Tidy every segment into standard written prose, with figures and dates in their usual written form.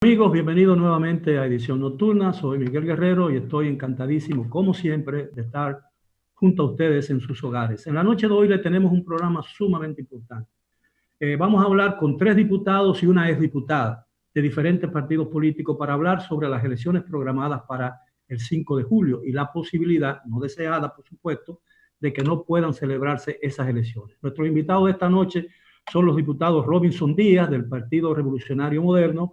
Amigos, bienvenidos nuevamente a Edición Nocturna. Soy Miguel Guerrero y estoy encantadísimo, como siempre, de estar junto a ustedes en sus hogares. En la noche de hoy le tenemos un programa sumamente importante. Vamos a hablar con 3 diputados y una exdiputada de diferentes partidos políticos para hablar sobre las elecciones programadas para el 5 de julio y la posibilidad, no deseada por supuesto, de que no puedan celebrarse esas elecciones. Nuestros invitados de esta noche son los diputados Robinson Díaz del Partido Revolucionario Moderno,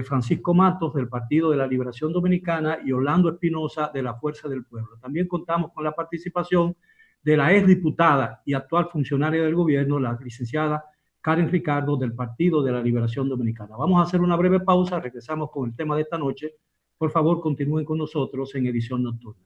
Francisco Matos del Partido de la Liberación Dominicana y Orlando Espinosa de la Fuerza del Pueblo. También contamos con la participación de la exdiputada y actual funcionaria del gobierno, la licenciada Karen Ricardo del Partido de la Liberación Dominicana. Vamos a hacer una breve pausa, regresamos con el tema de esta noche. Por favor, continúen con nosotros en Edición Nocturna.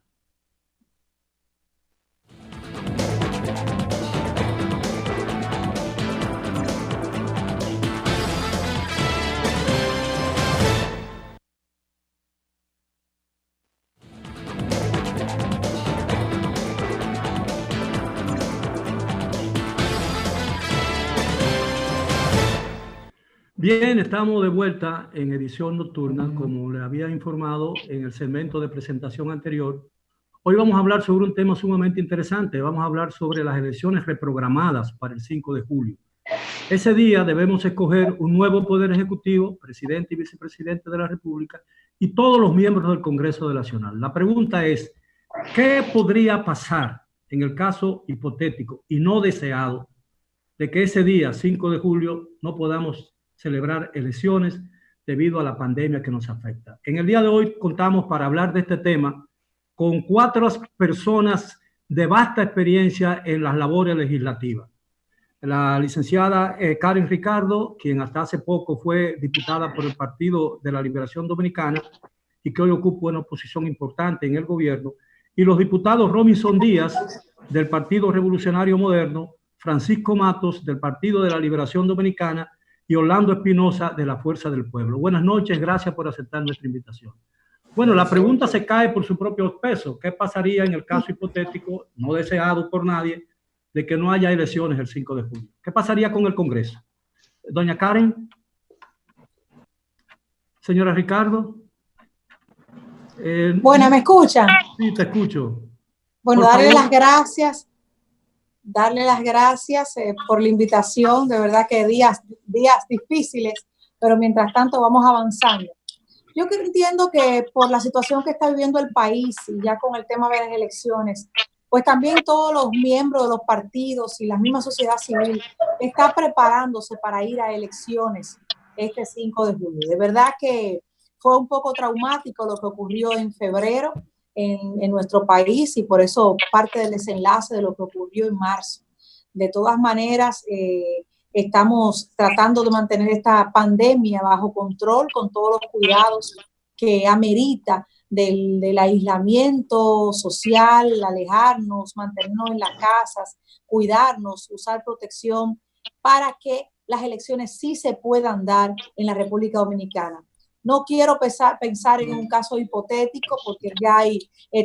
Bien, estamos de vuelta en Edición Nocturna, como les había informado en el segmento de presentación anterior. Hoy vamos a hablar sobre un tema sumamente interesante. Vamos a hablar sobre las elecciones reprogramadas para el 5 de julio. Ese día debemos escoger un nuevo Poder Ejecutivo, presidente y vicepresidente de la República, y todos los miembros del Congreso Nacional. La pregunta es, ¿qué podría pasar en el caso hipotético y no deseado de que ese día, 5 de julio, no podamos celebrar elecciones debido a la pandemia que nos afecta? En el día de hoy contamos para hablar de este tema con 4 personas de vasta experiencia en las labores legislativas. La licenciada Karen Ricardo, quien hasta hace poco fue diputada por el Partido de la Liberación Dominicana y que hoy ocupa una posición importante en el gobierno, y los diputados Robinson Díaz del Partido Revolucionario Moderno, Francisco Matos del Partido de la Liberación Dominicana y Orlando Espinosa de la Fuerza del Pueblo. Buenas noches, gracias por aceptar nuestra invitación. Bueno, la pregunta se cae por su propio peso. ¿Qué pasaría en el caso hipotético, no deseado por nadie, de que no haya elecciones el 5 de julio? ¿Qué pasaría con el Congreso? Doña Karen. Señora Ricardo. Bueno, ¿me escuchan? Sí, te escucho. Bueno, darle las gracias por la invitación. De verdad que días difíciles, pero mientras tanto vamos avanzando. Yo entiendo que por la situación que está viviendo el país y ya con el tema de las elecciones, pues también todos los miembros de los partidos y la misma sociedad civil está preparándose para ir a elecciones este 5 de julio. De verdad que fue un poco traumático lo que ocurrió en febrero en nuestro país y por eso parte del desenlace de lo que ocurrió en marzo. De todas maneras, estamos tratando de mantener esta pandemia bajo control con todos los cuidados que amerita del aislamiento social, alejarnos, mantenernos en las casas, cuidarnos, usar protección para que las elecciones sí se puedan dar en la República Dominicana. No quiero pensar en un caso hipotético porque ya hay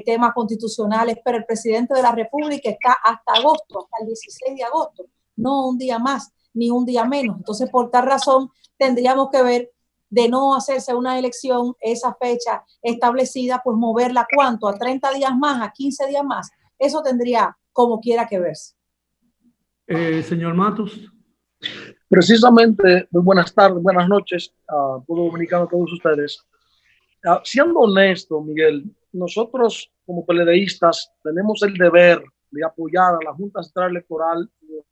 temas constitucionales, pero el presidente de la República está hasta agosto, hasta el 16 de agosto, no un día más ni un día menos. Entonces, por tal razón, tendríamos que ver de no hacerse una elección, esa fecha establecida, pues moverla ¿cuánto? ¿A 30 días más? ¿A 15 días más? Eso tendría como quiera que verse. Señor Matos. Precisamente, muy buenas tardes, buenas noches a todo dominicano, a todos ustedes. Siendo honesto, Miguel, nosotros como PLDistas tenemos el deber de apoyar a la Junta Central Electoral el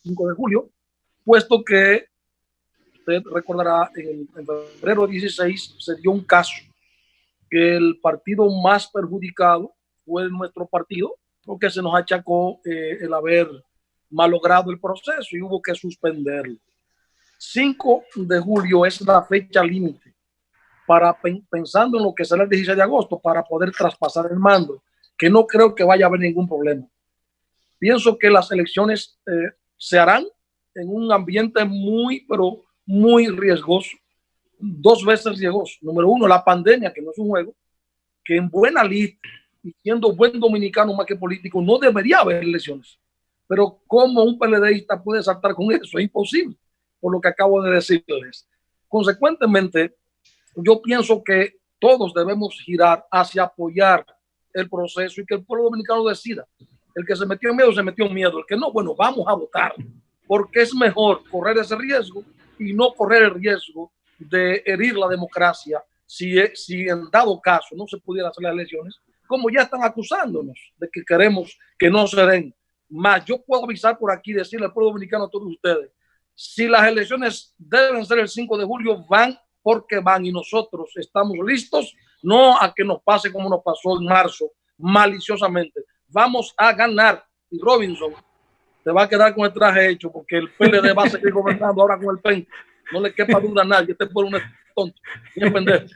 5 de julio, puesto que usted recordará, en febrero 16 se dio un caso que el partido más perjudicado fue nuestro partido, porque se nos achacó el haber malogrado el proceso y hubo que suspenderlo. 5 de julio es la fecha límite para, pensando en lo que será el 16 de agosto, para poder traspasar el mando, que no creo que vaya a haber ningún problema. Pienso que las elecciones se harán en un ambiente pero muy riesgoso, 2 veces riesgoso. Número 1, la pandemia, que no es un juego, que en buena lid y siendo buen dominicano más que político, no debería haber elecciones. Pero ¿cómo un PLDista puede saltar con eso? Es imposible, por lo que acabo de decirles. Consecuentemente, yo pienso que todos debemos girar hacia apoyar el proceso y que el pueblo dominicano decida. El que se metió en miedo, se metió en miedo. El que no, bueno, vamos a votar, porque es mejor correr ese riesgo y no correr el riesgo de herir la democracia si en dado caso no se pudiera hacer las elecciones, como ya están acusándonos de que queremos que no se den. Más, yo puedo avisar por aquí, decirle al pueblo dominicano a todos ustedes, si las elecciones deben ser el 5 de julio, van porque van, y nosotros estamos listos, no a que nos pase como nos pasó en marzo, maliciosamente. Vamos a ganar. Y Robinson te va a quedar con el traje hecho, porque el PLD va a seguir gobernando ahora con el PEN. No le quepa duda a nadie, este pueblo no es tonto, ni es pendejo.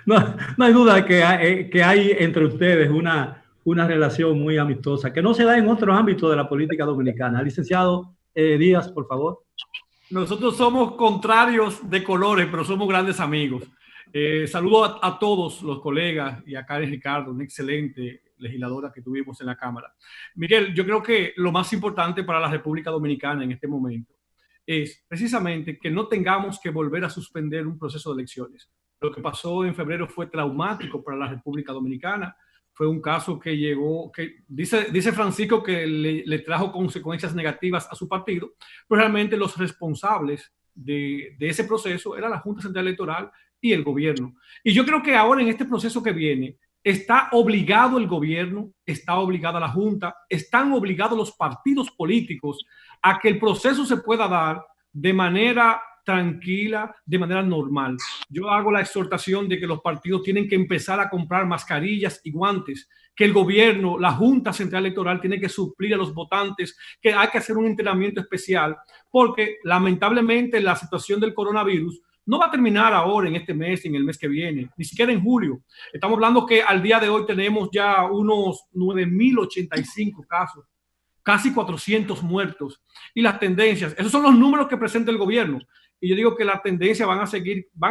No hay duda que hay entre ustedes una relación muy amistosa, que no se da en otros ámbitos de la política dominicana. Licenciado Díaz, por favor. Nosotros somos contrarios de colores, pero somos grandes amigos. Saludo a todos los colegas y a Karen Ricardo, una excelente legisladora que tuvimos en la Cámara. Miguel, yo creo que lo más importante para la República Dominicana en este momento es precisamente que no tengamos que volver a suspender un proceso de elecciones. Lo que pasó en febrero fue traumático para la República Dominicana. Fue un caso que llegó, que dice Francisco que le trajo consecuencias negativas a su partido, pero realmente los responsables de ese proceso era la Junta Central Electoral y el gobierno. Y yo creo que ahora en este proceso que viene, está obligado el gobierno, está obligada la Junta, están obligados los partidos políticos a que el proceso se pueda dar de manera tranquila, de manera normal. Yo hago la exhortación de que los partidos tienen que empezar a comprar mascarillas y guantes, que el gobierno, la Junta Central Electoral tiene que suplir a los votantes, que hay que hacer un entrenamiento especial, porque lamentablemente la situación del coronavirus no va a terminar ahora en este mes, en el mes que viene, ni siquiera en julio. Estamos hablando que al día de hoy tenemos ya unos 9.085 casos, casi 400 muertos. Y las tendencias, esos son los números que presenta el gobierno. Y yo digo que las tendencias van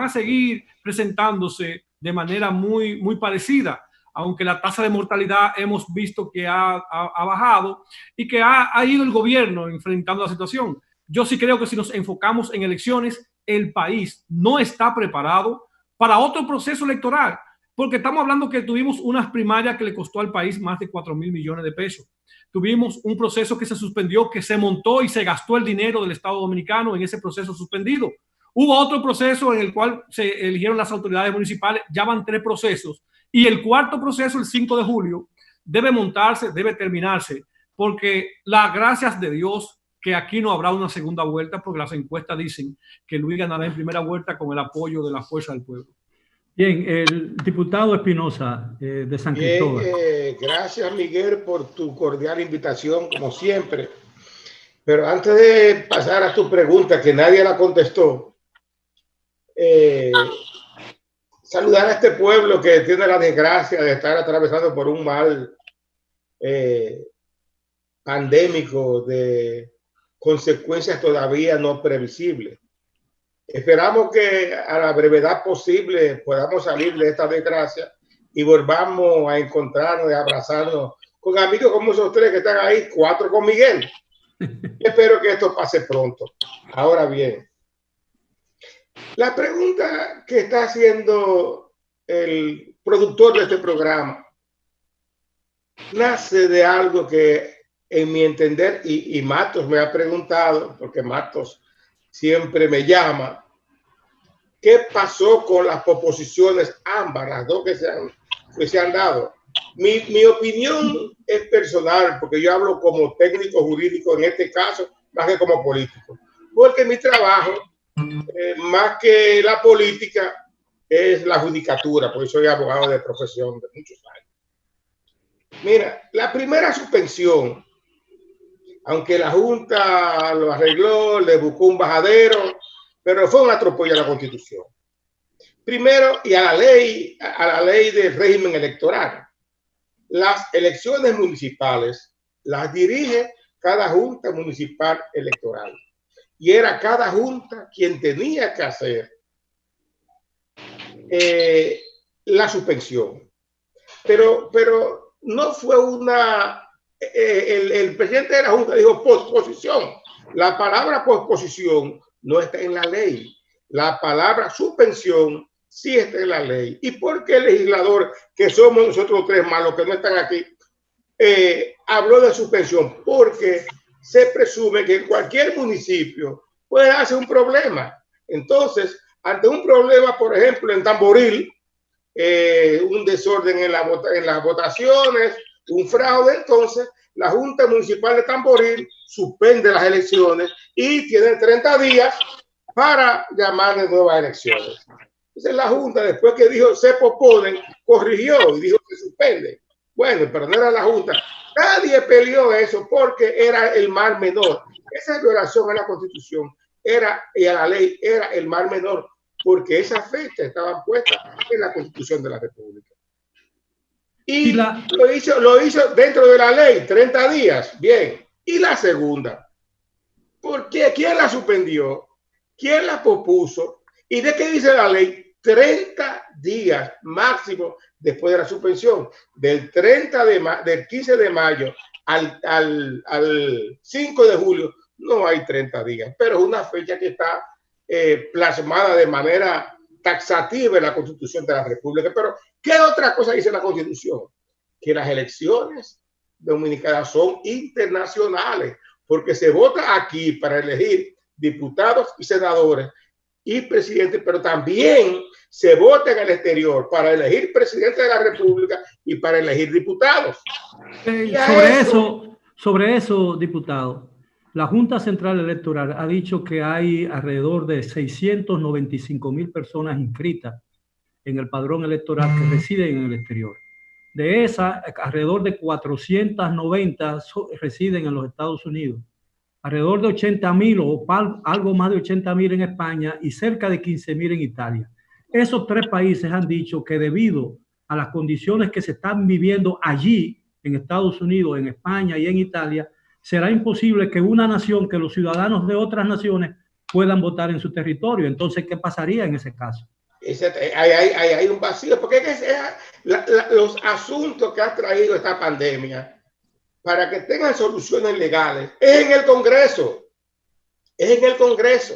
a seguir presentándose de manera muy, muy parecida, aunque la tasa de mortalidad hemos visto que ha bajado y que ha ido el gobierno enfrentando la situación. Yo sí creo que si nos enfocamos en elecciones, el país no está preparado para otro proceso electoral, porque estamos hablando que tuvimos unas primarias que le costó al país más de 4.000 millones de pesos. Tuvimos un proceso que se suspendió, que se montó y se gastó el dinero del Estado Dominicano en ese proceso suspendido. Hubo otro proceso en el cual se eligieron las autoridades municipales, ya van 3 procesos, y el cuarto proceso, el 5 de julio, debe montarse, debe terminarse, porque las gracias de Dios que aquí no habrá una segunda vuelta, porque las encuestas dicen que Luis ganará en primera vuelta con el apoyo de la fuerza del pueblo. Bien, el diputado Espinosa de San Cristóbal. Gracias, Miguel, por tu cordial invitación, como siempre. Pero antes de pasar a tu pregunta, que nadie la contestó, saludar a este pueblo que tiene la desgracia de estar atravesando por un mal pandémico de consecuencias todavía no previsibles. Esperamos que a la brevedad posible podamos salir de esta desgracia y volvamos a encontrarnos y abrazarnos con amigos como esos 3 que están ahí, 4 con Miguel. Espero que esto pase pronto. Ahora bien, la pregunta que está haciendo el productor de este programa nace de algo que, en mi entender, y Matos me ha preguntado, porque Matos siempre me llama, ¿qué pasó con las proposiciones ambas, las dos que se han dado? Mi opinión es personal, porque yo hablo como técnico jurídico en este caso, más que como político, porque mi trabajo, más que la política, es la judicatura, porque soy abogado de profesión de muchos años. Mira, la primera suspensión, aunque la Junta lo arregló, le buscó un bajadero, pero fue un atropello a la Constitución. Primero, y a la ley del régimen electoral. Las elecciones municipales las dirige cada Junta Municipal Electoral. Y era cada Junta quien tenía que hacer la suspensión. Pero no fue una... el presidente de la Junta dijo posposición. La palabra posposición no está en la ley. La palabra suspensión sí está en la ley. ¿Y por qué el legislador, que somos nosotros tres más los que no están aquí, habló de suspensión? Porque se presume que en cualquier municipio puede hacer un problema. Entonces, ante un problema, por ejemplo, en Tamboril, un desorden en las votaciones, un fraude, entonces la Junta Municipal de Tamboril suspende las elecciones y tiene 30 días para llamar de nuevas elecciones. Entonces la Junta, después que dijo se posponen, corrigió y dijo que suspende. Bueno, pero no era la Junta. Nadie peleó eso porque era el mal menor. Esa violación a la Constitución y a la ley era el mal menor, porque esas fechas estaban puestas en la Constitución de la República. Y lo hizo dentro de la ley, 30 días. Bien. Y la segunda, ¿por qué? ¿Quién la suspendió? ¿Quién la propuso? ¿Y de qué dice la ley? 30 días máximo después de la suspensión. Del 15 de mayo al 5 de julio no hay 30 días, pero es una fecha que está plasmada de manera taxativa en la Constitución de la República. Pero, ¿qué otra cosa dice la Constitución? Que las elecciones dominicanas son internacionales, porque se vota aquí para elegir diputados y senadores y presidentes, pero también se vota en el exterior para elegir presidente de la República y para elegir diputados. Sobre eso, diputado, la Junta Central Electoral ha dicho que hay alrededor de 695,000 personas inscritas en el padrón electoral que residen en el exterior. De esas, alrededor de 490 residen en los Estados Unidos, alrededor de 80,000 o algo más de 80,000 en España y cerca de 15,000 en Italia. Esos tres países han dicho que debido a las condiciones que se están viviendo allí, en Estados Unidos, en España y en Italia, será imposible que una nación, que los ciudadanos de otras naciones puedan votar en su territorio. Entonces, ¿qué pasaría en ese caso? Hay un vacío, porque los asuntos que ha traído esta pandemia para que tengan soluciones legales es en el Congreso. Es en el Congreso.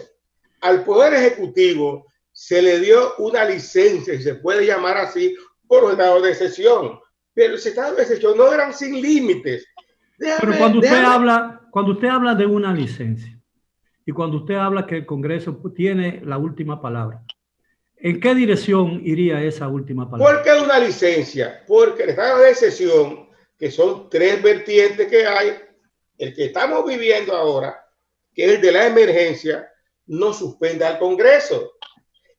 Al Poder Ejecutivo se le dio una licencia, y se puede llamar así, por los estados de excepción. Pero los estados de excepción no eran sin límites. Pero cuando usted habla de una licencia y cuando usted habla que el Congreso tiene la última palabra, ¿en qué dirección iría esa última palabra? ¿Por qué una licencia? Porque el estado de excepción, que son tres vertientes que hay, el que estamos viviendo ahora, que es el de la emergencia, no suspende al Congreso.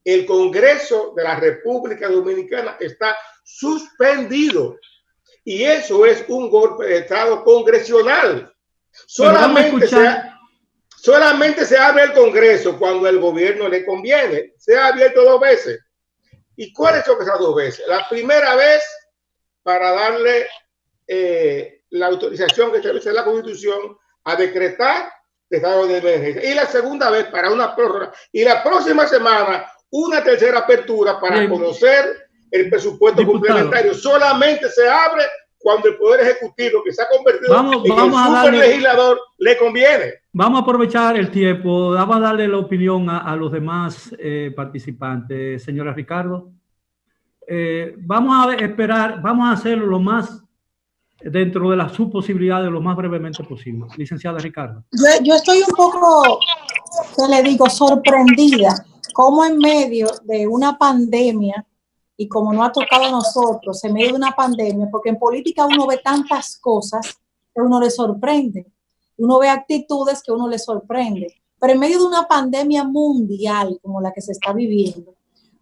El Congreso de la República Dominicana está suspendido. Y eso es un golpe de Estado congresional. Solamente se abre el Congreso cuando el gobierno le conviene. Se ha abierto 2 veces. ¿Y cuáles son esas 2 veces? La primera vez para darle la autorización que establece la Constitución a decretar estado de emergencia. Y la segunda vez para una prórroga. Y la próxima semana una tercera apertura para conocer el presupuesto complementario. Solamente se abre cuando el Poder Ejecutivo, que se ha convertido en el superlegislador, le conviene. Vamos a aprovechar el tiempo. Vamos a darle la opinión a los demás participantes. Señora Ricardo, vamos a esperar, vamos a hacerlo lo más dentro de las sus posibilidades, lo más brevemente posible. Licenciada Ricardo. Yo estoy un poco, ¿qué le digo?, sorprendida, como en medio de una pandemia, y como no ha tocado a nosotros, en medio de una pandemia, porque en política uno ve tantas cosas que uno le sorprende. Uno ve actitudes que uno le sorprende. Pero en medio de una pandemia mundial como la que se está viviendo,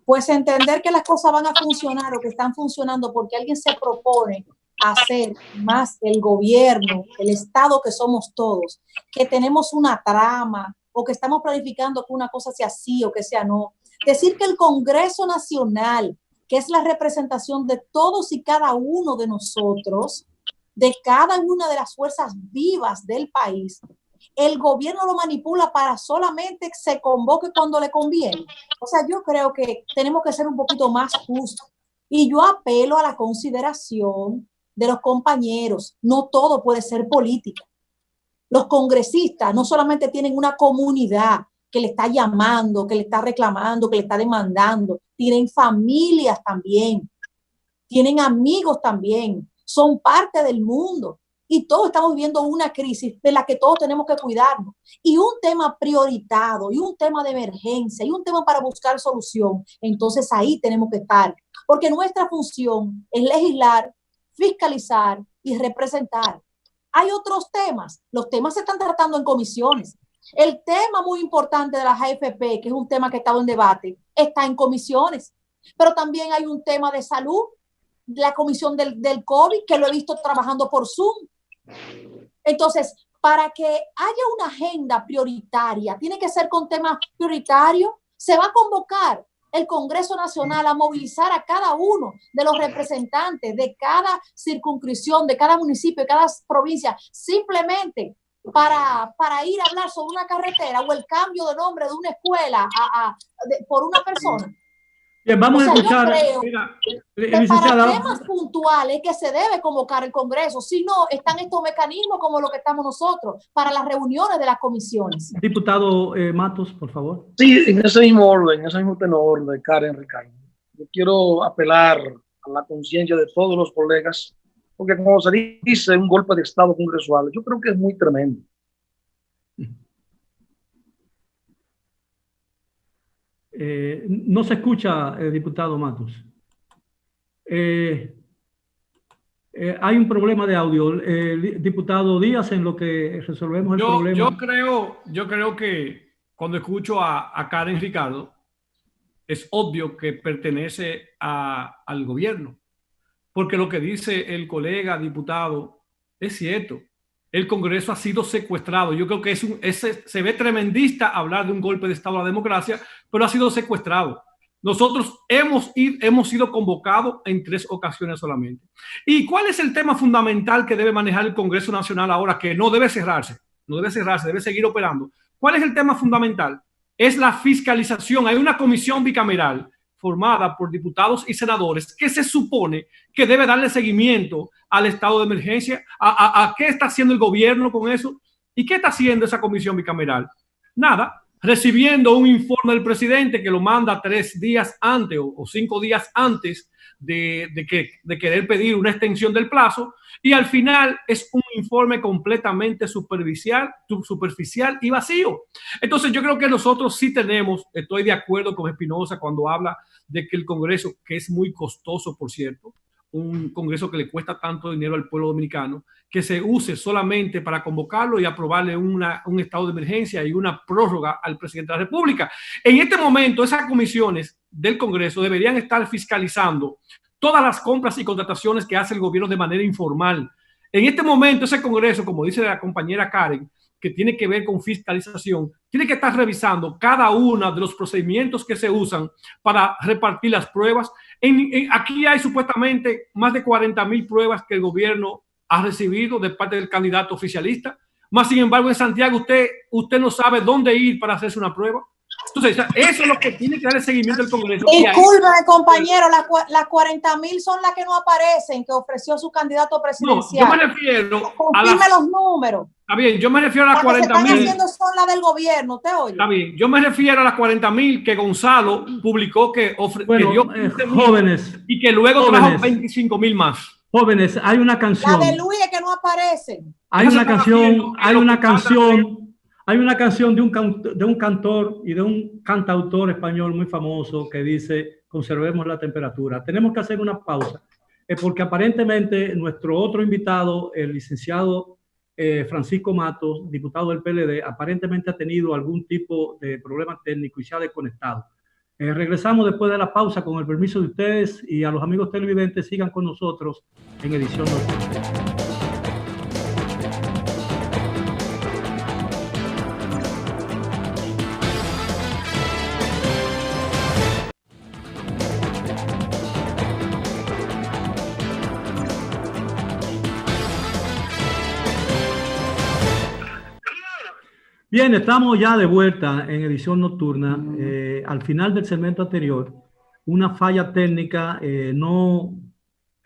pues entender que las cosas van a funcionar o que están funcionando porque alguien se propone hacer más el gobierno, el Estado que somos todos, que tenemos una trama o que estamos planificando que una cosa sea así o que sea no. Decir que el Congreso Nacional, que es la representación de todos y cada uno de nosotros, de cada una de las fuerzas vivas del país, el gobierno lo manipula para solamente que se convoque cuando le conviene. O sea, yo creo que tenemos que ser un poquito más justos. Y yo apelo a la consideración de los compañeros. No todo puede ser política. Los congresistas no solamente tienen una comunidad, que le está llamando, que le está reclamando, que le está demandando. Tienen familias también, tienen amigos también, son parte del mundo. Y todos estamos viviendo una crisis de la que todos tenemos que cuidarnos. Y un tema prioritado, y un tema de emergencia, y un tema para buscar solución. Entonces ahí tenemos que estar. Porque nuestra función es legislar, fiscalizar y representar. Hay otros temas. Los temas se están tratando en comisiones. El tema muy importante de las AFP, que es un tema que ha estado en debate, está en comisiones. Pero también hay un tema de salud, la comisión del COVID, que lo he visto trabajando por Zoom. Entonces, para que haya una agenda prioritaria, tiene que ser con temas prioritarios. Se va a convocar el Congreso Nacional a movilizar a cada uno de los representantes de cada circunscripción, de cada municipio, de cada provincia, simplemente para ir a hablar sobre una carretera o el cambio de nombre de una escuela por una persona. Bien, vamos a escuchar. Para temas puntuales que se debe convocar el Congreso, si no, están estos mecanismos como lo que estamos nosotros, para las reuniones de las comisiones. Diputado Matos, por favor. Sí, en ese mismo orden, en ese mismo tenor de Karen Ricardo. Yo quiero apelar a la conciencia de todos los colegas, porque como se dice, un golpe de Estado congresual, yo creo que es muy tremendo. No se escucha, diputado Matos. Hay un problema de audio. Diputado Díaz, en lo que resolvemos el problema. Yo creo que cuando escucho a Karen Ricardo, es obvio que pertenece al gobierno, porque lo que dice el colega diputado es cierto. El Congreso ha sido secuestrado. Yo creo que se ve tremendista hablar de un golpe de Estado a la democracia, pero ha sido secuestrado. Nosotros hemos sido convocados en 3 ocasiones solamente. ¿Y cuál es el tema fundamental que debe manejar el Congreso Nacional ahora, que no debe cerrarse? No debe cerrarse, debe seguir operando. ¿Cuál es el tema fundamental? Es la fiscalización. Hay una comisión bicameral formada por diputados y senadores que se supone que debe darle seguimiento al estado de emergencia. ¿A qué está haciendo el gobierno con eso? ¿Y qué está haciendo esa comisión bicameral? Nada, recibiendo un informe del presidente que lo manda 3 días antes o 5 días antes de querer pedir una extensión del plazo, y al final es un informe completamente superficial y vacío. Entonces yo creo que nosotros sí estoy de acuerdo con Espinosa cuando habla de que el Congreso, que es muy costoso, por cierto, un Congreso que le cuesta tanto dinero al pueblo dominicano, que se use solamente para convocarlo y aprobarle un estado de emergencia y una prórroga al presidente de la República. En este momento, esas comisiones del Congreso deberían estar fiscalizando todas las compras y contrataciones que hace el gobierno de manera informal. En este momento, ese Congreso, como dice la compañera Karen, que tiene que ver con fiscalización, tiene que estar revisando cada uno de los procedimientos que se usan para repartir las pruebas. Aquí hay supuestamente más de 40,000 pruebas que el gobierno ha recibido de parte del candidato oficialista. Más sin embargo, en Santiago usted no sabe dónde ir para hacerse una prueba. Entonces, eso es lo que tiene que dar el seguimiento del Congreso. Discúlpeme, compañero, las 40,000 son las que no aparecen, que ofreció su candidato presidencial. No, yo me refiero confirme los números. Está bien, yo me refiero a las 40,000. Las que están haciendo son las del gobierno, ¿te oye? Está bien, yo me refiero a las 40,000 que Gonzalo publicó que dio jóvenes y que luego trajo 25,000 más. Jóvenes, hay una canción. La de Luis es que no aparece. Hay una canción de un cantor y de un cantautor español muy famoso que dice: conservemos la temperatura. Tenemos que hacer una pausa porque aparentemente nuestro otro invitado, el licenciado Francisco Matos, diputado del PLD, aparentemente ha tenido algún tipo de problema técnico y se ha desconectado. Regresamos después de la pausa con el permiso de ustedes, y a los amigos televidentes sigan con nosotros en Edición Nocturna. Bien, estamos ya de vuelta en Edición Nocturna. Al final del segmento anterior, una falla técnica, no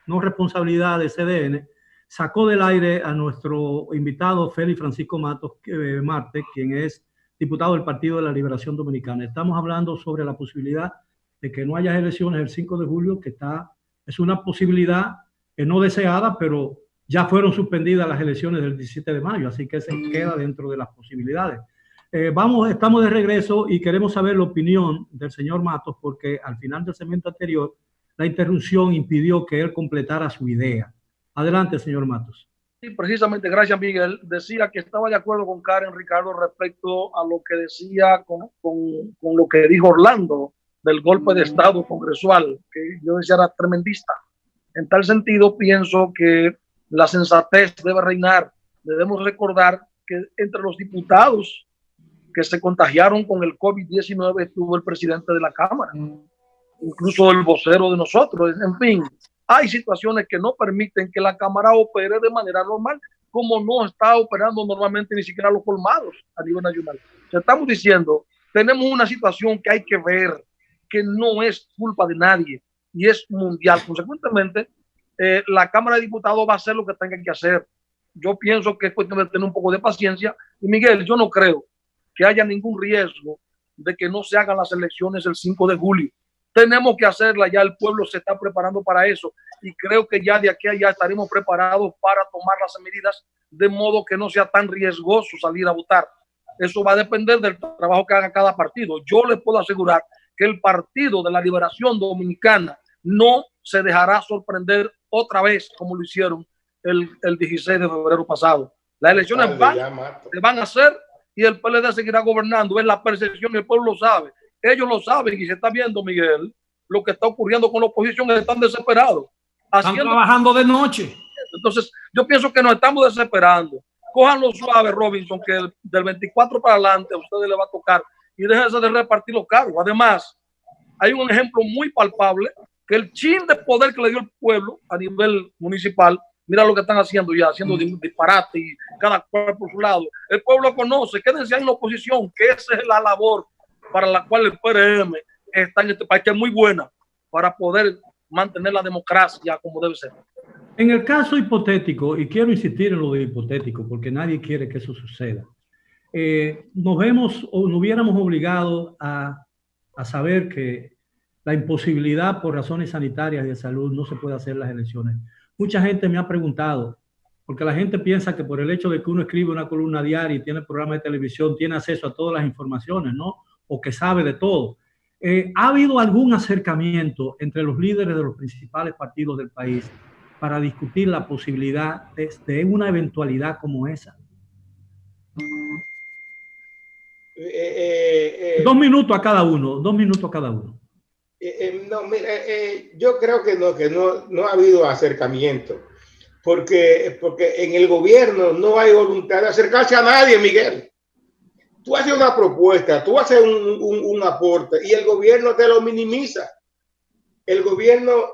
responsabilidad de CDN, sacó del aire a nuestro invitado Félix Francisco Matos Marte, quien es diputado del Partido de la Liberación Dominicana. Estamos hablando sobre la posibilidad de que no haya elecciones el 5 de julio, que es una posibilidad no deseada, pero ya fueron suspendidas las elecciones del 17 de mayo, así que se queda dentro de las posibilidades. Estamos de regreso y queremos saber la opinión del señor Matos, porque al final del segmento anterior, la interrupción impidió que él completara su idea. Adelante, señor Matos. Sí, precisamente, gracias Miguel. Decía que estaba de acuerdo con Karen, Ricardo, respecto a lo que decía con lo que dijo Orlando del golpe de Estado congresual, que yo decía era tremendista. En tal sentido, pienso que la sensatez debe reinar. Debemos recordar que entre los diputados que se contagiaron con el COVID-19 estuvo el presidente de la Cámara, incluso el vocero de nosotros. En fin, hay situaciones que no permiten que la Cámara opere de manera normal, como no está operando normalmente ni siquiera los colmados a nivel nacional. Estamos diciendo, tenemos una situación que hay que ver, que no es culpa de nadie y es mundial. Consecuentemente, la Cámara de Diputados va a hacer lo que tenga que hacer. Yo pienso que es cuestión de tener un poco de paciencia. Y Miguel, yo no creo que haya ningún riesgo de que no se hagan las elecciones el 5 de julio. Tenemos que hacerla, ya el pueblo se está preparando para eso y creo que ya de aquí a allá estaremos preparados para tomar las medidas de modo que no sea tan riesgoso salir a votar. Eso va a depender del trabajo que haga cada partido. Yo les puedo asegurar que el Partido de la Liberación Dominicana no se dejará sorprender otra vez como lo hicieron el 16 de febrero pasado. Las elecciones se van a hacer y el PLD seguirá gobernando. Es la percepción, el pueblo lo sabe. Ellos lo saben y se está viendo, Miguel, lo que está ocurriendo con la oposición. Están desesperados. Están trabajando de noche. Entonces, yo pienso que nos estamos desesperando. Cójanlo suave, Robinson, que del 24 para adelante a ustedes les va a tocar y déjense de repartir los cargos. Además, hay un ejemplo muy palpable que el chin de poder que le dio el pueblo a nivel municipal, mira lo que están haciendo ya, haciendo disparate y cada cual por su lado. El pueblo conoce, quédense ahí en la oposición, que esa es la labor para la cual el PRM está en este país, que es muy buena para poder mantener la democracia como debe ser. En el caso hipotético, y quiero insistir en lo de hipotético, porque nadie quiere que eso suceda, nos vemos o nos hubiéramos obligado a saber que la imposibilidad por razones sanitarias y de salud no se puede hacer las elecciones. Mucha gente me ha preguntado, porque la gente piensa que por el hecho de que uno escribe una columna diaria y tiene programa de televisión, tiene acceso a todas las informaciones, ¿no? O que sabe de todo. ¿Ha habido algún acercamiento entre los líderes de los principales partidos del país para discutir la posibilidad de una eventualidad como esa? 2 minutos a cada uno, 2 minutos a cada uno. No, mira, yo creo que no ha habido acercamiento, porque en el gobierno no hay voluntad de acercarse a nadie, Miguel. Tú haces una propuesta, tú haces un aporte y el gobierno te lo minimiza. El gobierno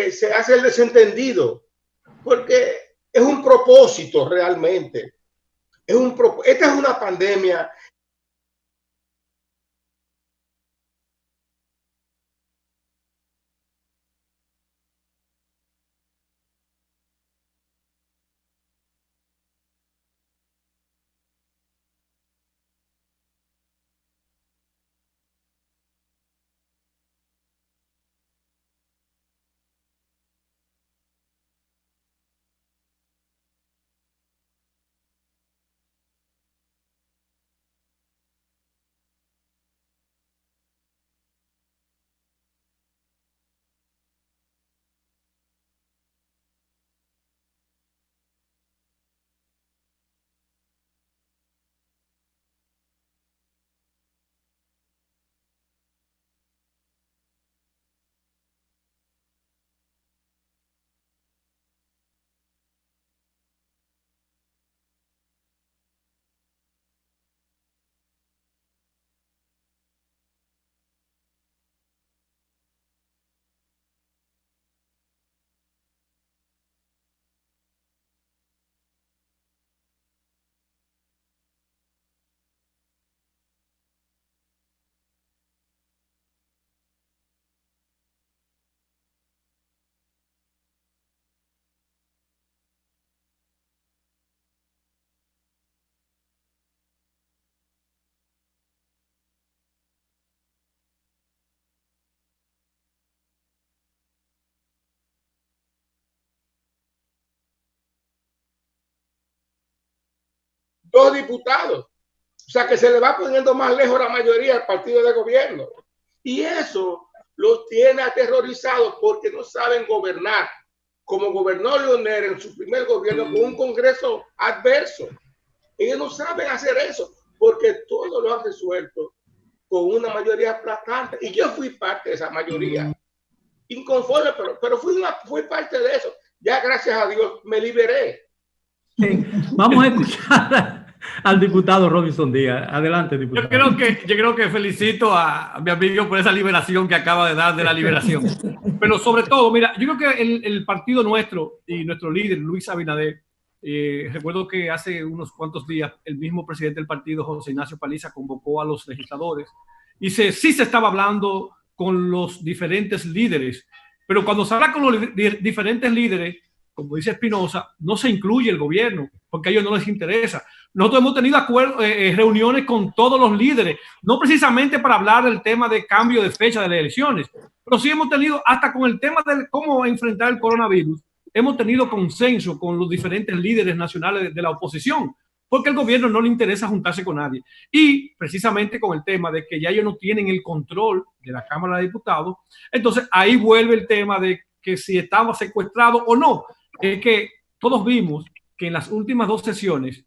se hace el desentendido, porque es un propósito realmente. Esta es una pandemia. 2 diputados. O sea que se le va poniendo más lejos la mayoría al partido de gobierno. Y eso los tiene aterrorizados porque no saben gobernar, como gobernó Leonel en su primer gobierno con un Congreso adverso. Ellos no saben hacer eso porque todo lo han resuelto con una mayoría aplastante. Y yo fui parte de esa mayoría. Inconforme, pero fui parte de eso. Ya gracias a Dios me liberé. Vamos a escuchar al diputado Robinson Díaz. Adelante, diputado. Yo creo que felicito a mi amigo por esa liberación que acaba de dar de la liberación. Pero sobre todo, mira, yo creo que el partido nuestro y nuestro líder, Luis Abinader, recuerdo que hace unos cuantos días el mismo presidente del partido, José Ignacio Paliza, convocó a los legisladores y sí se estaba hablando con los diferentes líderes, pero cuando se habla con los diferentes líderes, como dice Espinosa, no se incluye el gobierno, porque a ellos no les interesa. Nosotros hemos tenido reuniones con todos los líderes, no precisamente para hablar del tema de cambio de fecha de las elecciones, pero sí hemos tenido, hasta con el tema de cómo enfrentar el coronavirus, hemos tenido consenso con los diferentes líderes nacionales de la oposición, porque al gobierno no le interesa juntarse con nadie. Y precisamente con el tema de que ya ellos no tienen el control de la Cámara de Diputados, entonces ahí vuelve el tema de que si estaba secuestrado o no. Que todos vimos que en las últimas 2 sesiones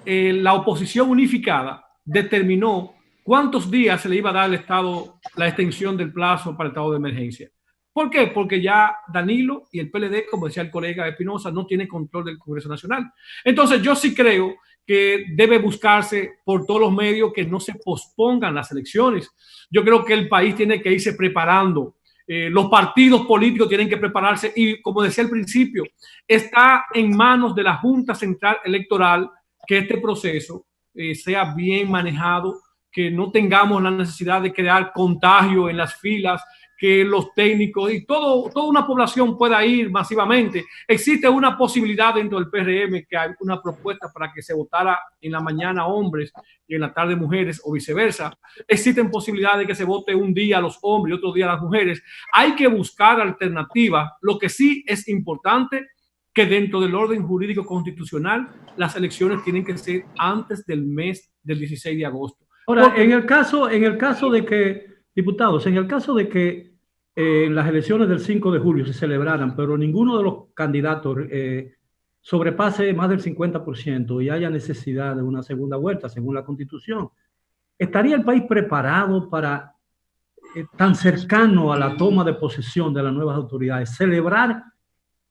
la oposición unificada determinó cuántos días se le iba a dar al Estado la extensión del plazo para el estado de emergencia. ¿Por qué? Porque ya Danilo y el PLD, como decía el colega Espinosa, no tienen control del Congreso Nacional. Entonces yo sí creo que debe buscarse por todos los medios que no se pospongan las elecciones. Yo creo que el país tiene que irse preparando. Los partidos políticos tienen que prepararse y, como decía al principio, está en manos de la Junta Central Electoral que este proceso sea bien manejado, que no tengamos la necesidad de crear contagio en las filas, que los técnicos y toda una población pueda ir masivamente. Existe una posibilidad dentro del PRM que hay una propuesta para que se votara en la mañana hombres y en la tarde mujeres o viceversa. Existen posibilidades de que se vote un día a los hombres y otro día a las mujeres. Hay que buscar alternativas. Lo que sí es importante que dentro del orden jurídico constitucional las elecciones tienen que ser antes del mes del 16 de agosto. Ahora, porque en el caso de que, diputados, en el caso de que las elecciones del 5 de julio se celebraran, pero ninguno de los candidatos sobrepase más del 50% y haya necesidad de una segunda vuelta, según la Constitución, ¿estaría el país preparado para, tan cercano a la toma de posesión de las nuevas autoridades, celebrar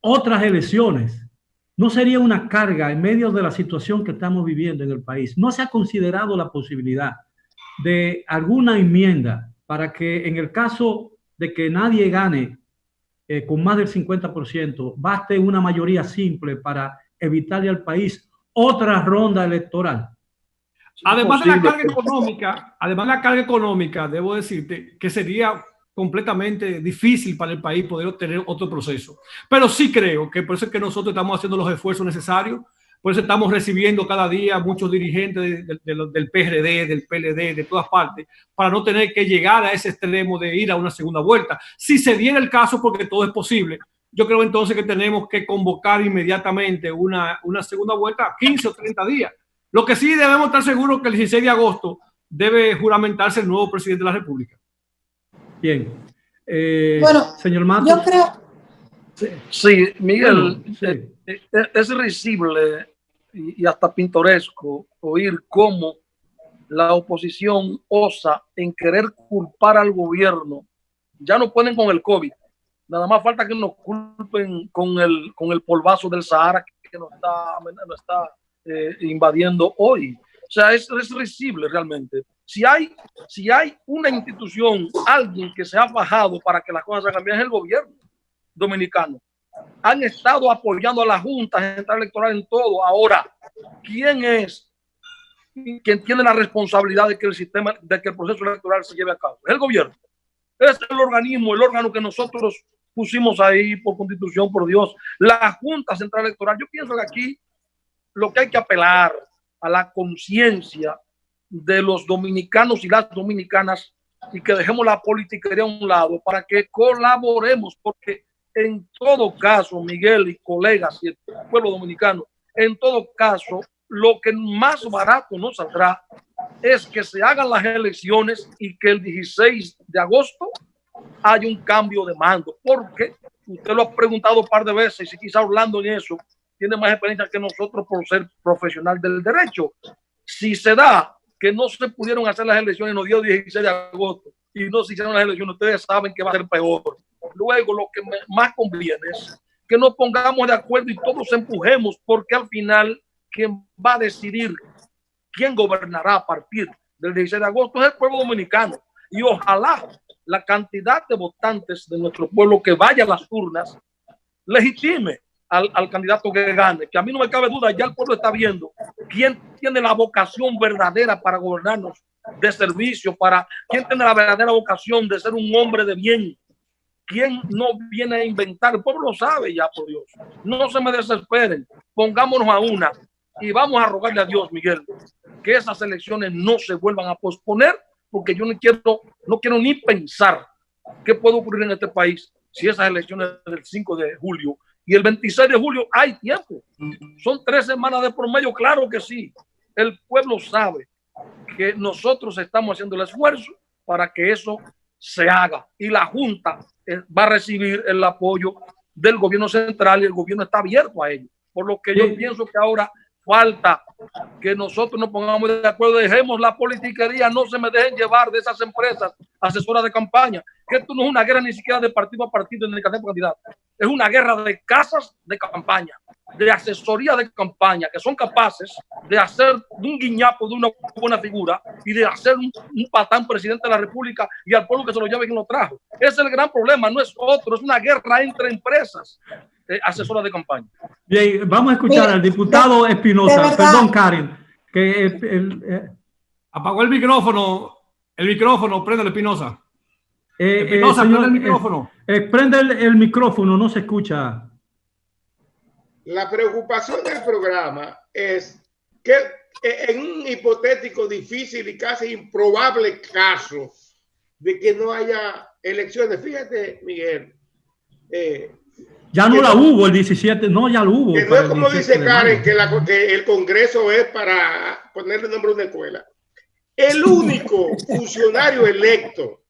otras elecciones? ¿No sería una carga en medio de la situación que estamos viviendo en el país? ¿No se ha considerado la posibilidad de alguna enmienda para que en el caso de que nadie gane con más del 50%, baste una mayoría simple para evitarle al país otra ronda electoral? Además de la carga económica, debo decirte que sería completamente difícil para el país poder obtener otro proceso. Pero sí creo que por eso es que nosotros estamos haciendo los esfuerzos necesarios. Por eso estamos recibiendo cada día muchos dirigentes del PRD, del PLD, de todas partes, para no tener que llegar a ese extremo de ir a una segunda vuelta. Si se diera el caso, porque todo es posible, yo creo entonces que tenemos que convocar inmediatamente una segunda vuelta a 15 o 30 días. Lo que sí debemos estar seguros que el 16 de agosto debe juramentarse el nuevo presidente de la República. Bien. Bueno, señor Matos. Yo creo... Sí, Miguel, bueno, sí. Es risible y hasta pintoresco oír cómo la oposición osa en querer culpar al gobierno. Ya no pueden con el COVID. Nada más falta que nos culpen con el polvazo del Sahara que nos está invadiendo hoy. O sea, es risible realmente. Si hay una institución, alguien que se ha bajado para que las cosas se cambien, es el gobierno dominicano. Han estado apoyando a la Junta Central Electoral en todo. Ahora, ¿quién es quien tiene la responsabilidad de que el proceso electoral se lleve a cabo? Es el gobierno. Es el órgano que nosotros pusimos ahí por Constitución, por Dios, la Junta Central Electoral. Yo pienso que aquí lo que hay que apelar a la conciencia de los dominicanos y las dominicanas y que dejemos la politiquería a un lado para que colaboremos, porque en todo caso, Miguel y colegas y el pueblo dominicano, en todo caso, lo que más barato nos saldrá es que se hagan las elecciones y que el 16 de agosto haya un cambio de mando, porque usted lo ha preguntado un par de veces y quizá hablando en eso tiene más experiencia que nosotros por ser profesional del derecho. Si se da que no se pudieron hacer las elecciones en los días 16 de agosto y no se hicieron las elecciones, ustedes saben que va a ser peor. Luego lo que más conviene es que nos pongamos de acuerdo y todos empujemos, porque al final quien va a decidir quién gobernará a partir del 16 de agosto es el pueblo dominicano. Y ojalá la cantidad de votantes de nuestro pueblo que vaya a las urnas legitime al candidato que gane, que a mí no me cabe duda, ya el pueblo está viendo quién tiene la vocación verdadera para gobernarnos de servicio, quién tiene la verdadera vocación de ser un hombre de bien, quién no viene a inventar. El pueblo lo sabe ya, por Dios. No se me desesperen, pongámonos a una y vamos a rogarle a Dios, Miguel, que esas elecciones no se vuelvan a posponer, porque yo no quiero ni pensar qué puede ocurrir en este país si esas elecciones del 5 de julio y el 26 de julio hay tiempo. Son 3 semanas de promedio, claro que sí. El pueblo sabe que nosotros estamos haciendo el esfuerzo para que eso se haga y la Junta va a recibir el apoyo del gobierno central y el gobierno está abierto a ello. Por lo que yo pienso que ahora falta que nosotros nos pongamos de acuerdo, dejemos la politiquería, no se me dejen llevar de esas empresas asesoras de campaña, que esto no es una guerra ni siquiera de partido a partido ni de candidato a candidato, es una guerra de casas de campaña, de asesoría de campaña, que son capaces de hacer un guiñapo de una buena figura y de hacer un patán presidente de la República y al pueblo que se lo lleve quien lo trajo. Ese es el gran problema, no es otro, es una guerra entre empresas asesoras de campaña. Bien, vamos a escuchar al diputado Espinosa. Perdón, Karen. Apagó el micrófono, préndele, Espinosa. Espinosa, prende el micrófono. Prende el micrófono, no se escucha. La preocupación del programa es que en un hipotético, difícil y casi improbable caso de que no haya elecciones, fíjate, Miguel, ya no la hubo el 17, no, ya lo hubo. Que no es como dice Karen, que el Congreso es para ponerle nombre a una escuela. El único funcionario electo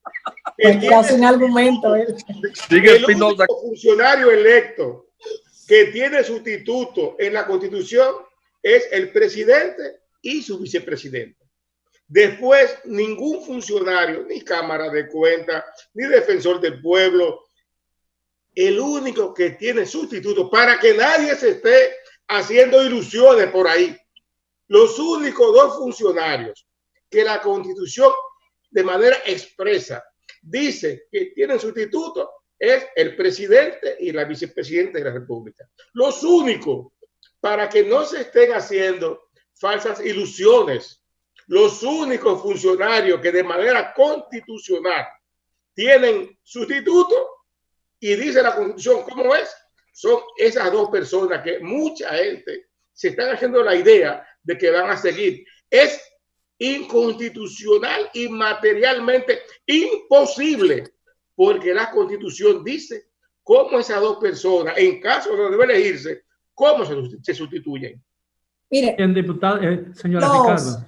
el único funcionario electo que tiene sustituto en la Constitución es el presidente y su vicepresidente. Después, ningún funcionario, ni Cámara de Cuentas, ni defensor del pueblo, el único que tiene sustituto, para que nadie se esté haciendo ilusiones por ahí, los únicos dos funcionarios que la Constitución de manera expresa dice que tienen sustituto es el presidente y la vicepresidenta de la República. Los únicos, para que no se estén haciendo falsas ilusiones, los únicos funcionarios que de manera constitucional tienen sustituto, y dice la Constitución cómo es, son esas dos personas que mucha gente se están haciendo la idea de que van a seguir. Es inconstitucional y materialmente imposible, porque la Constitución dice cómo esas dos personas, en caso de debe elegirse, cómo se sustituyen. Mire, señora Ricardo.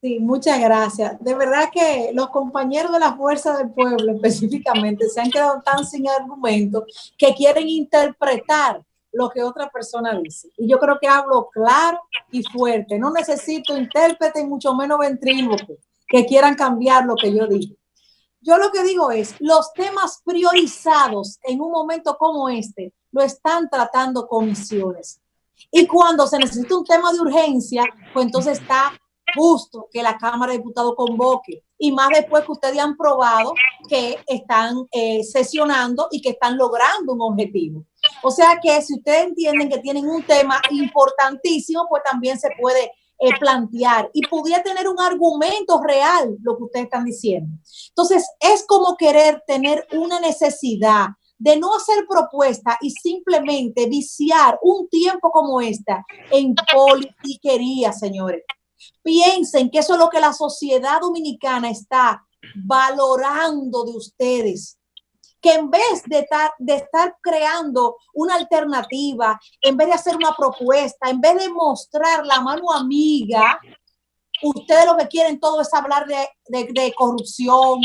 Sí, muchas gracias. De verdad que los compañeros de la Fuerza del Pueblo específicamente se han quedado tan sin argumentos que quieren interpretar lo que otra persona dice. Y yo creo que hablo claro y fuerte. No necesito intérpretes, mucho menos ventrílocos que quieran cambiar lo que yo digo. Yo lo que digo es, los temas priorizados en un momento como este lo están tratando comisiones. Y cuando se necesita un tema de urgencia, pues entonces está justo que la Cámara de Diputados convoque, y más después que ustedes han probado que están sesionando y que están logrando un objetivo. O sea que si ustedes entienden que tienen un tema importantísimo, pues también se puede plantear y pudiera tener un argumento real lo que ustedes están diciendo. Entonces es como querer tener una necesidad de no hacer propuesta y simplemente viciar un tiempo como esta en politiquería, señores. Piensen que eso es lo que la sociedad dominicana está valorando de ustedes. que en vez de estar creando una alternativa, en vez de hacer una propuesta, en vez de mostrar la mano amiga, ustedes lo que quieren todo es hablar de corrupción,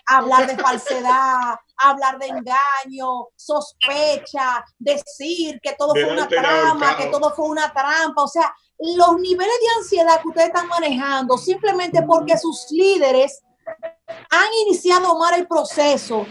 hablar de falsedad, hablar de engaño, sospecha, decir que todo fue una trampa, que todo fue una trampa. O sea, los niveles de ansiedad que ustedes están manejando simplemente porque sus líderes han iniciado mal el proceso,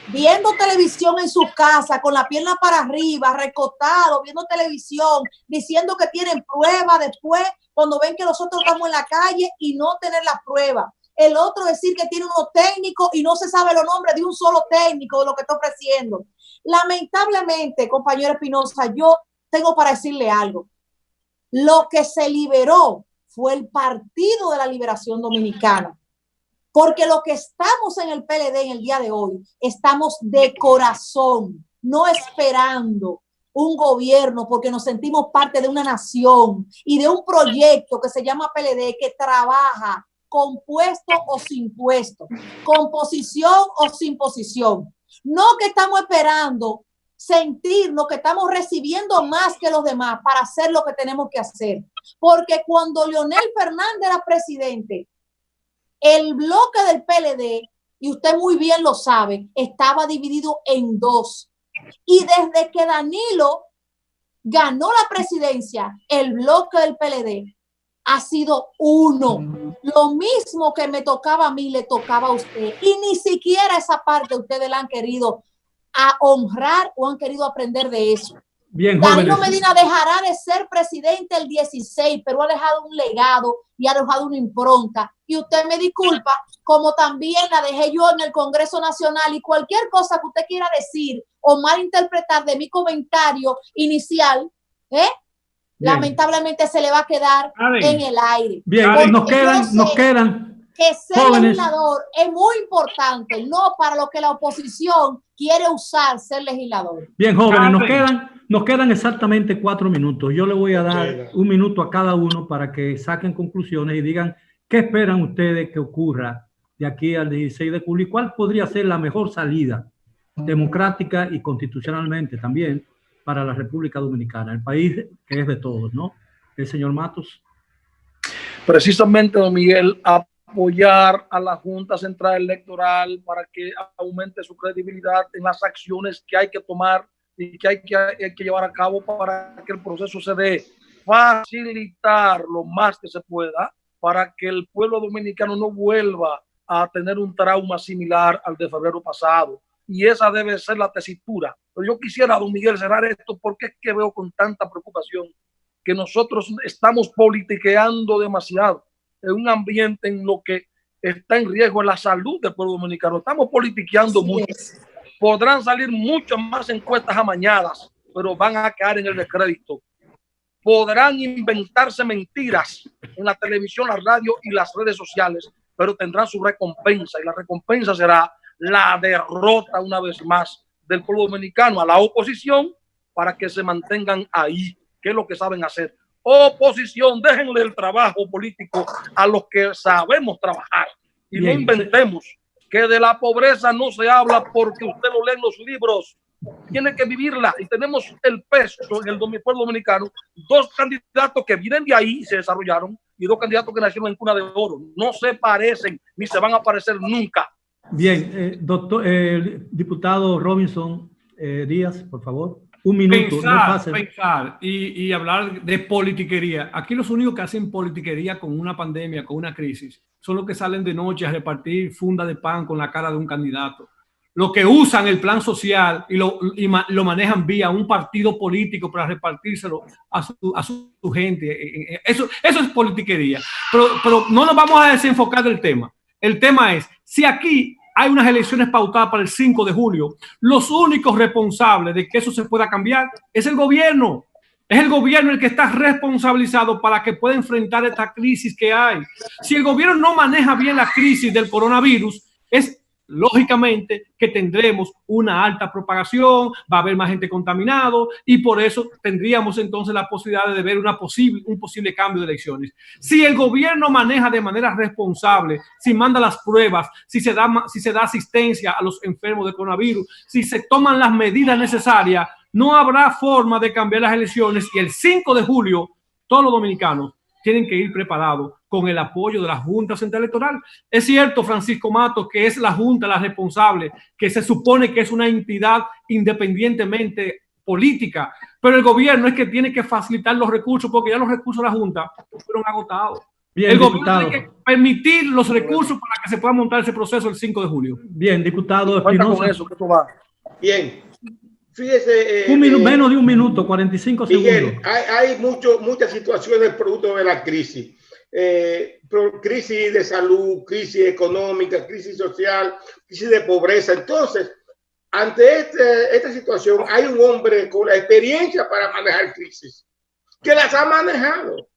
viendo televisión en su casa, con la pierna para arriba, recostado, viendo televisión, diciendo que tienen pruebas después, cuando ven que nosotros estamos en la calle y no tener las pruebas. El otro decir que tiene unos técnicos y no se sabe los nombres de un solo técnico de lo que está ofreciendo. Lamentablemente, compañero Espinosa, yo tengo para decirle algo. Lo que se liberó fue el Partido de la Liberación Dominicana. Porque lo que estamos en el PLD en el día de hoy, estamos de corazón, no esperando un gobierno, porque nos sentimos parte de una nación y de un proyecto que se llama PLD, que trabaja con puesto o sin puesto, con posición o sin posición. No que estamos esperando sentirnos que estamos recibiendo más que los demás para hacer lo que tenemos que hacer. Porque cuando Leonel Fernández era presidente, el bloque del PLD, y usted muy bien lo sabe, estaba dividido en dos. Y desde que Danilo ganó la presidencia, el bloque del PLD ha sido uno. Lo mismo que me tocaba a mí, le tocaba a usted. Y ni siquiera esa parte ustedes la han querido honrar o han querido aprender de eso. Bien, Danilo Medina dejará de ser presidente el 16, pero ha dejado un legado y ha dejado una impronta. Y usted me disculpa, como también la dejé yo en el Congreso Nacional, y cualquier cosa que usted quiera decir o malinterpretar de mi comentario inicial, lamentablemente se le va a quedar en el aire. Bien, nos quedan que ser legislador es muy importante, no para lo que la oposición quiere usar ser legislador. Bien, jóvenes, nos quedan exactamente 4 minutos. Yo le voy a dar 1 minuto a cada uno para que saquen conclusiones y digan qué esperan ustedes que ocurra de aquí al 16 de julio y cuál podría ser la mejor salida democrática y constitucionalmente también para la República Dominicana, el país que es de todos, ¿no? El señor Matos. Precisamente, don Miguel, apoyar a la Junta Central Electoral para que aumente su credibilidad en las acciones que hay que tomar y que hay que llevar a cabo para que el proceso se dé, facilitar lo más que se pueda para que el pueblo dominicano no vuelva a tener un trauma similar al de febrero pasado. Y esa debe ser la tesitura. Pero yo quisiera, don Miguel, cerrar esto porque es que veo con tanta preocupación que nosotros estamos politiqueando demasiado en un ambiente en lo que está en riesgo la salud del pueblo dominicano. Estamos politiqueando mucho. Podrán salir muchas más encuestas amañadas, pero van a caer en el descrédito. Podrán inventarse mentiras en la televisión, la radio y las redes sociales, pero tendrán su recompensa, y la recompensa será la derrota una vez más del pueblo dominicano a la oposición para que se mantengan ahí, que es lo que saben hacer. Oposición, déjenle el trabajo político a los que sabemos trabajar y no inventemos que de la pobreza no se habla porque usted lo lee en los libros. Tiene que vivirla y tenemos el peso en el pueblo dominicano. 2 candidatos que vienen de ahí y se desarrollaron y 2 candidatos que nacieron en cuna de oro. No se parecen ni se van a parecer nunca. Bien, diputado Robinson Díaz, por favor. 1 minuto. Pensar y hablar de politiquería. Aquí los únicos que hacen politiquería con una pandemia, con una crisis, son los que salen de noche a repartir funda de pan con la cara de un candidato. Los que usan el plan social y lo manejan vía un partido político para repartírselo a su gente. Eso es politiquería. Pero no nos vamos a desenfocar del tema. El tema es, si aquí hay unas elecciones pautadas para el 5 de julio, los únicos responsables de que eso se pueda cambiar es el gobierno. Es el gobierno el que está responsabilizado para que pueda enfrentar esta crisis que hay. Si el gobierno no maneja bien la crisis del coronavirus, es lógicamente que tendremos una alta propagación, va a haber más gente contaminado y por eso tendríamos entonces la posibilidad de ver un posible cambio de elecciones. Si el gobierno maneja de manera responsable, si manda las pruebas, si se da asistencia a los enfermos de coronavirus, si se toman las medidas necesarias, no habrá forma de cambiar las elecciones y el 5 de julio todos los dominicanos tienen que ir preparados con el apoyo de la Junta Central Electoral. Es cierto, Francisco Matos, que es la Junta la responsable, que se supone que es una entidad independientemente política, pero el gobierno es que tiene que facilitar los recursos porque ya los recursos de la Junta fueron agotados. Bien, el diputado, gobierno tiene que permitir los recursos para que se pueda montar ese proceso el 5 de julio. Bien, diputado Espinosa. Con eso, que esto va. Bien. Fíjese. Menos de un minuto, 45 Miguel, segundos. hay muchas situaciones producto de la crisis. Crisis de salud, crisis económica, crisis social, crisis de pobreza. Entonces, ante esta situación, hay un hombre con la experiencia para manejar crisis, que las ha manejado.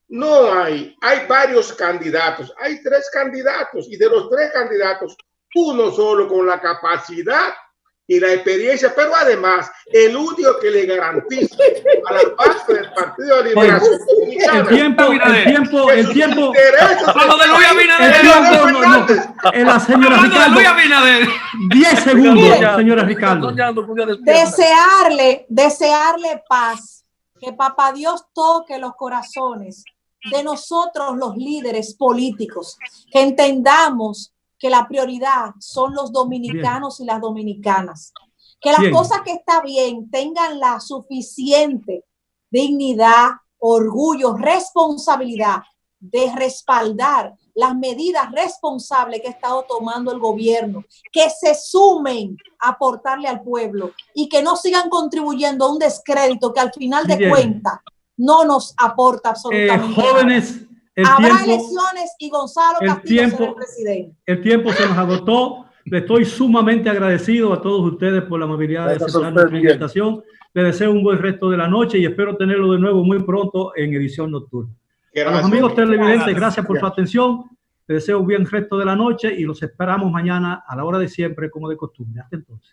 No hay varios candidatos, hay 3 candidatos, y de los 3 candidatos, uno solo con la capacidad y la experiencia, pero además el único que le garantiza a la parte del Partido de Liberación Dominicana el tiempo. Hablando de Luis Abinader. La señora Ricardo, 10 segundos, señora Ricardo. Desearle paz, que Papá Dios toque los corazones de nosotros los líderes políticos, que entendamos que la prioridad son los dominicanos y las dominicanas, que las cosas que está bien tengan la suficiente dignidad, orgullo, responsabilidad de respaldar las medidas responsables que ha estado tomando el gobierno, que se sumen a aportarle al pueblo y que no sigan contribuyendo a un descrédito que al final de cuentas no nos aporta absolutamente jóvenes, nada. Habrá elecciones y Gonzalo Castillo será el presidente. El tiempo se nos agotó. Le estoy sumamente agradecido a todos ustedes por la amabilidad de aceptar nuestra invitación. Les deseo un buen resto de la noche y espero tenerlo de nuevo muy pronto en edición nocturna. A los amigos televidentes, gracias por su atención. Les deseo un buen resto de la noche y los esperamos mañana a la hora de siempre, como de costumbre. Hasta entonces.